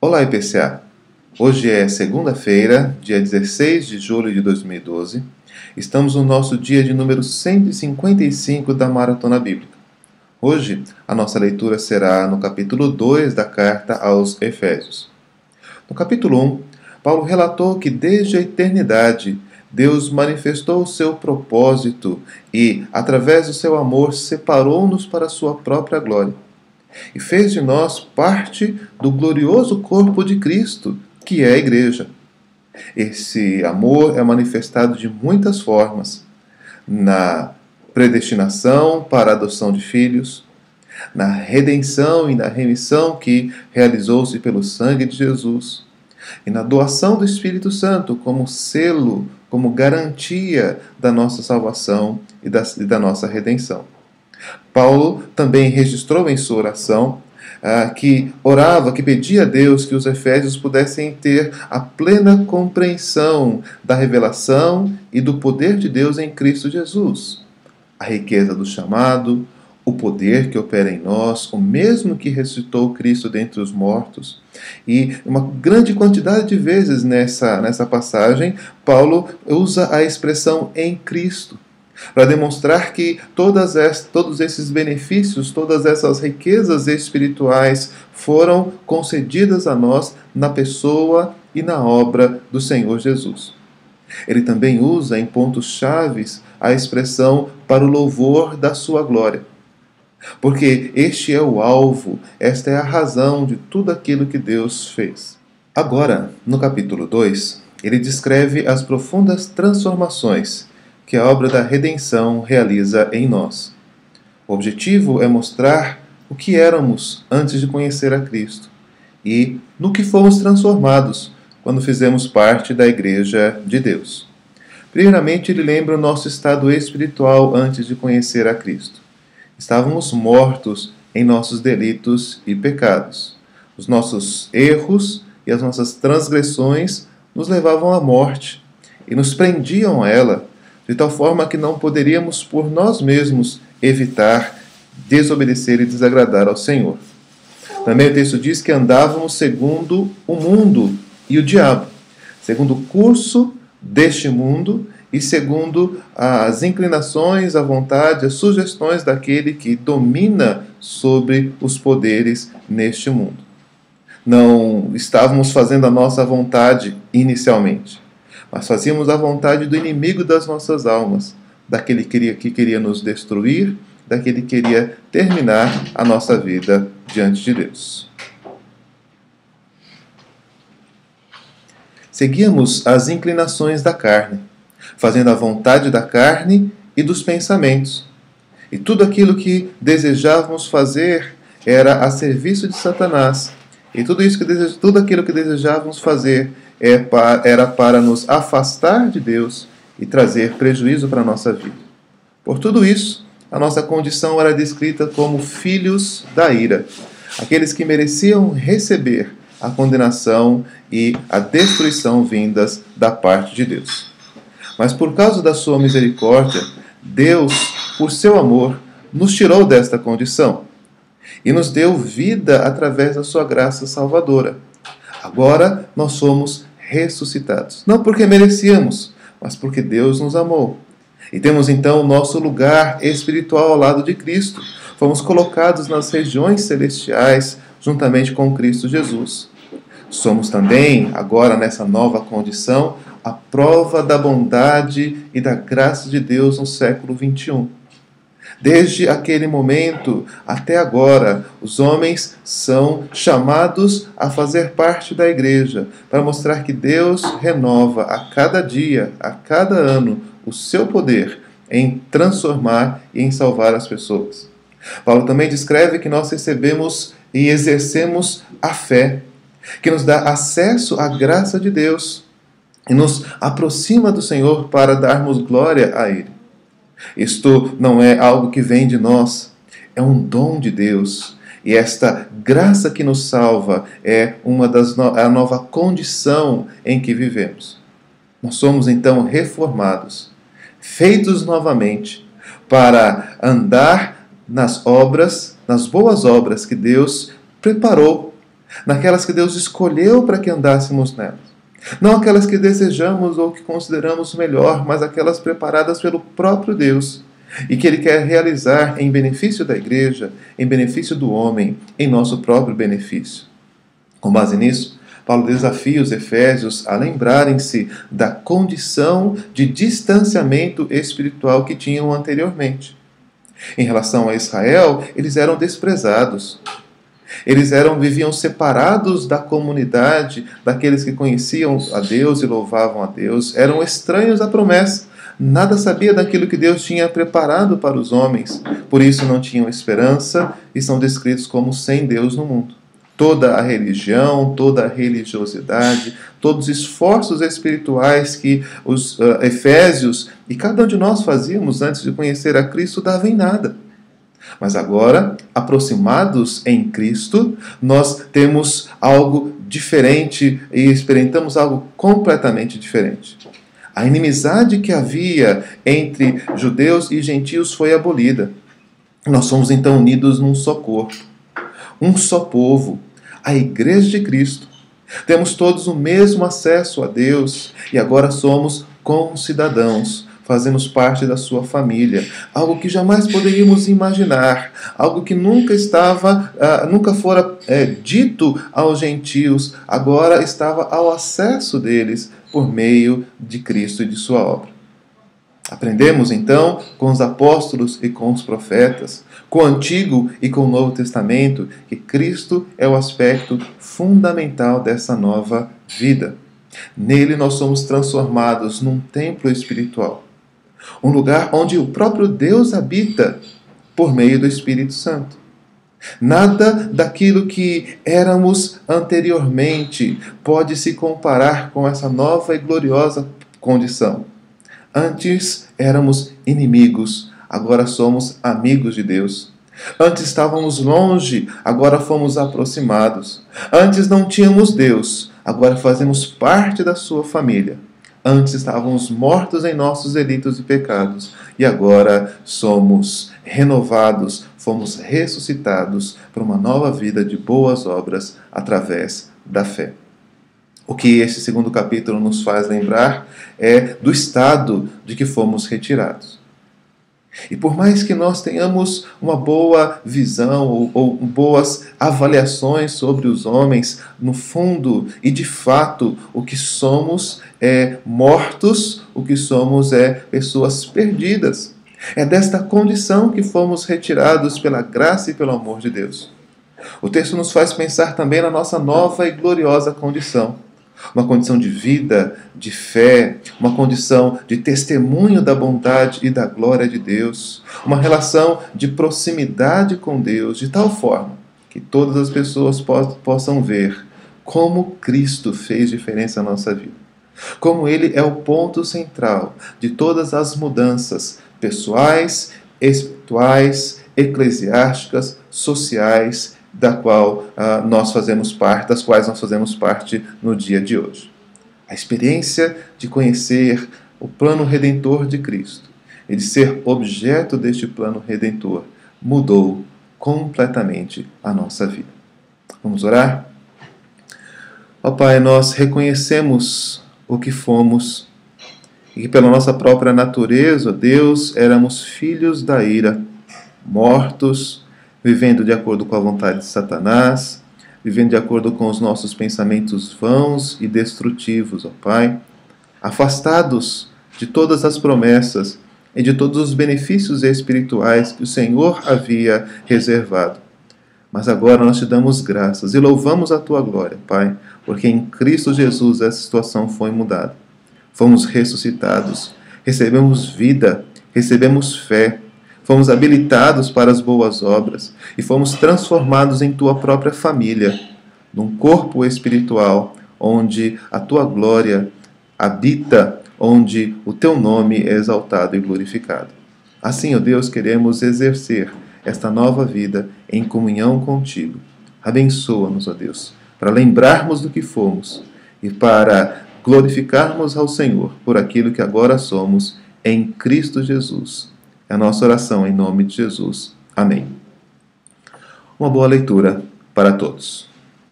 Olá, IPCA! Hoje é segunda-feira, dia 16 de julho de 2012. Estamos no nosso dia de número 155 da Maratona Bíblica. Hoje, a nossa leitura será no capítulo 2 da carta aos Efésios. No capítulo 1, Paulo relatou que desde a eternidade Deus manifestou o seu propósito e, através do seu amor, separou-nos para a sua própria glória e fez de nós parte do glorioso corpo de Cristo, que é a Igreja. Esse amor é manifestado de muitas formas: na predestinação para a adoção de filhos, na redenção e na remissão que realizou-se pelo sangue de Jesus, e na doação do Espírito Santo como selo, como garantia da nossa salvação e da nossa redenção. Paulo também registrou em sua oração que orava, que pedia a Deus que os efésios pudessem ter a plena compreensão da revelação e do poder de Deus em Cristo Jesus, a riqueza do chamado, o poder que opera em nós, o mesmo que ressuscitou Cristo dentre os mortos. E uma grande quantidade de vezes nessa passagem, Paulo usa a expressão em Cristo, para demonstrar que todos esses benefícios, todas essas riquezas espirituais foram concedidas a nós na pessoa e na obra do Senhor Jesus. Ele também usa em pontos chaves a expressão para o louvor da sua glória, porque este é o alvo, esta é a razão de tudo aquilo que Deus fez. Agora, no capítulo 2, ele descreve as profundas transformações que a obra da redenção realiza em nós. O objetivo é mostrar o que éramos antes de conhecer a Cristo e no que fomos transformados quando fizemos parte da Igreja de Deus. Primeiramente, ele lembra o nosso estado espiritual antes de conhecer a Cristo. Estávamos mortos em nossos delitos e pecados. Os nossos erros e as nossas transgressões nos levavam à morte e nos prendiam a ela, de tal forma que não poderíamos por nós mesmos evitar desobedecer e desagradar ao Senhor. Também o texto diz que andávamos segundo o mundo e o diabo, segundo o curso deste mundo e segundo as inclinações, a vontade, as sugestões daquele que domina sobre os poderes neste mundo. Não estávamos fazendo a nossa vontade inicialmente, mas fazíamos a vontade do inimigo das nossas almas, daquele que queria nos destruir, daquele que queria terminar a nossa vida diante de Deus. Seguíamos as inclinações da carne, fazendo a vontade da carne e dos pensamentos. E tudo aquilo que desejávamos fazer era a serviço de Satanás. E tudo aquilo que desejávamos fazer era para nos afastar de Deus e trazer prejuízo para a nossa vida. Por tudo isso, a nossa condição era descrita como filhos da ira, aqueles que mereciam receber a condenação e a destruição vindas da parte de Deus. Mas por causa da sua misericórdia, Deus, por seu amor, nos tirou desta condição e nos deu vida através da sua graça salvadora. Agora nós somos ressuscitados, não porque merecíamos, mas porque Deus nos amou. E temos então o nosso lugar espiritual ao lado de Cristo. Fomos colocados nas regiões celestiais juntamente com Cristo Jesus. Somos também, agora nessa nova condição, a prova da bondade e da graça de Deus no século XXI. Desde aquele momento até agora, os homens são chamados a fazer parte da igreja, para mostrar que Deus renova a cada dia, a cada ano, o seu poder em transformar e em salvar as pessoas. Paulo também descreve que nós recebemos e exercemos a fé, que nos dá acesso à graça de Deus e nos aproxima do Senhor para darmos glória a Ele. Isto não é algo que vem de nós, é um dom de Deus. E esta graça que nos salva é a nova condição em que vivemos. Nós somos então reformados, feitos novamente, para andar nas obras, nas boas obras que Deus preparou naquelas que Deus escolheu para que andássemos nelas. Não aquelas que desejamos ou que consideramos melhor, mas aquelas preparadas pelo próprio Deus e que Ele quer realizar em benefício da igreja, em benefício do homem, em nosso próprio benefício. Com base nisso, Paulo desafia os efésios a lembrarem-se da condição de distanciamento espiritual que tinham anteriormente. Em relação a Israel, eles eram desprezados. Eles viviam separados da comunidade, daqueles que conheciam a Deus e louvavam a Deus. Eram estranhos à promessa. Nada sabia daquilo que Deus tinha preparado para os homens. Por isso não tinham esperança e são descritos como sem Deus no mundo. Toda a religião, toda a religiosidade, todos os esforços espirituais que os efésios e cada um de nós fazíamos antes de conhecer a Cristo dava em nada. Mas agora, aproximados em Cristo, nós temos algo diferente e experimentamos algo completamente diferente. A inimizade que havia entre judeus e gentios foi abolida. Nós somos então unidos num só corpo, um só povo, a Igreja de Cristo. Temos todos o mesmo acesso a Deus e agora somos concidadãos. Fazemos parte da sua família, algo que jamais poderíamos imaginar, algo que nunca fora dito aos gentios, agora estava ao acesso deles por meio de Cristo e de sua obra. Aprendemos então com os apóstolos e com os profetas, com o Antigo e com o Novo Testamento, que Cristo é o aspecto fundamental dessa nova vida. Nele nós somos transformados num templo espiritual. Um lugar onde o próprio Deus habita por meio do Espírito Santo. Nada daquilo que éramos anteriormente pode se comparar com essa nova e gloriosa condição. Antes éramos inimigos, agora somos amigos de Deus. Antes estávamos longe, agora fomos aproximados. Antes não tínhamos Deus, agora fazemos parte da sua família. Antes estávamos mortos em nossos delitos e pecados, e agora somos renovados, fomos ressuscitados para uma nova vida de boas obras através da fé. O que esse segundo capítulo nos faz lembrar é do estado de que fomos retirados. E por mais que nós tenhamos uma boa visão ou boas avaliações sobre os homens, no fundo e de fato, o que somos é mortos, o que somos é pessoas perdidas. É desta condição que fomos retirados pela graça e pelo amor de Deus. O texto nos faz pensar também na nossa nova e gloriosa condição. Uma condição de vida, de fé, uma condição de testemunho da bondade e da glória de Deus, uma relação de proximidade com Deus, de tal forma que todas as pessoas possam ver como Cristo fez diferença na nossa vida. Como Ele é o ponto central de todas as mudanças pessoais, espirituais, eclesiásticas, sociais, das quais nós fazemos parte no dia de hoje. A experiência de conhecer o plano redentor de Cristo e de ser objeto deste plano redentor mudou completamente a nossa vida. Vamos orar? Ó Pai, nós reconhecemos o que fomos e que pela nossa própria natureza, Deus, éramos filhos da ira, mortos, vivendo de acordo com a vontade de Satanás, vivendo de acordo com os nossos pensamentos vãos e destrutivos, ó Pai, afastados de todas as promessas e de todos os benefícios espirituais que o Senhor havia reservado. Mas agora nós te damos graças e louvamos a Tua glória, Pai, porque em Cristo Jesus essa situação foi mudada. Fomos ressuscitados, recebemos vida, recebemos fé, fomos habilitados para as boas obras e fomos transformados em Tua própria família, num corpo espiritual onde a Tua glória habita, onde o Teu nome é exaltado e glorificado. Assim, ó Deus, queremos exercer esta nova vida em comunhão contigo. Abençoa-nos, ó Deus, para lembrarmos do que fomos e para glorificarmos ao Senhor por aquilo que agora somos em Cristo Jesus. É a nossa oração em nome de Jesus. Amém. Uma boa leitura para todos.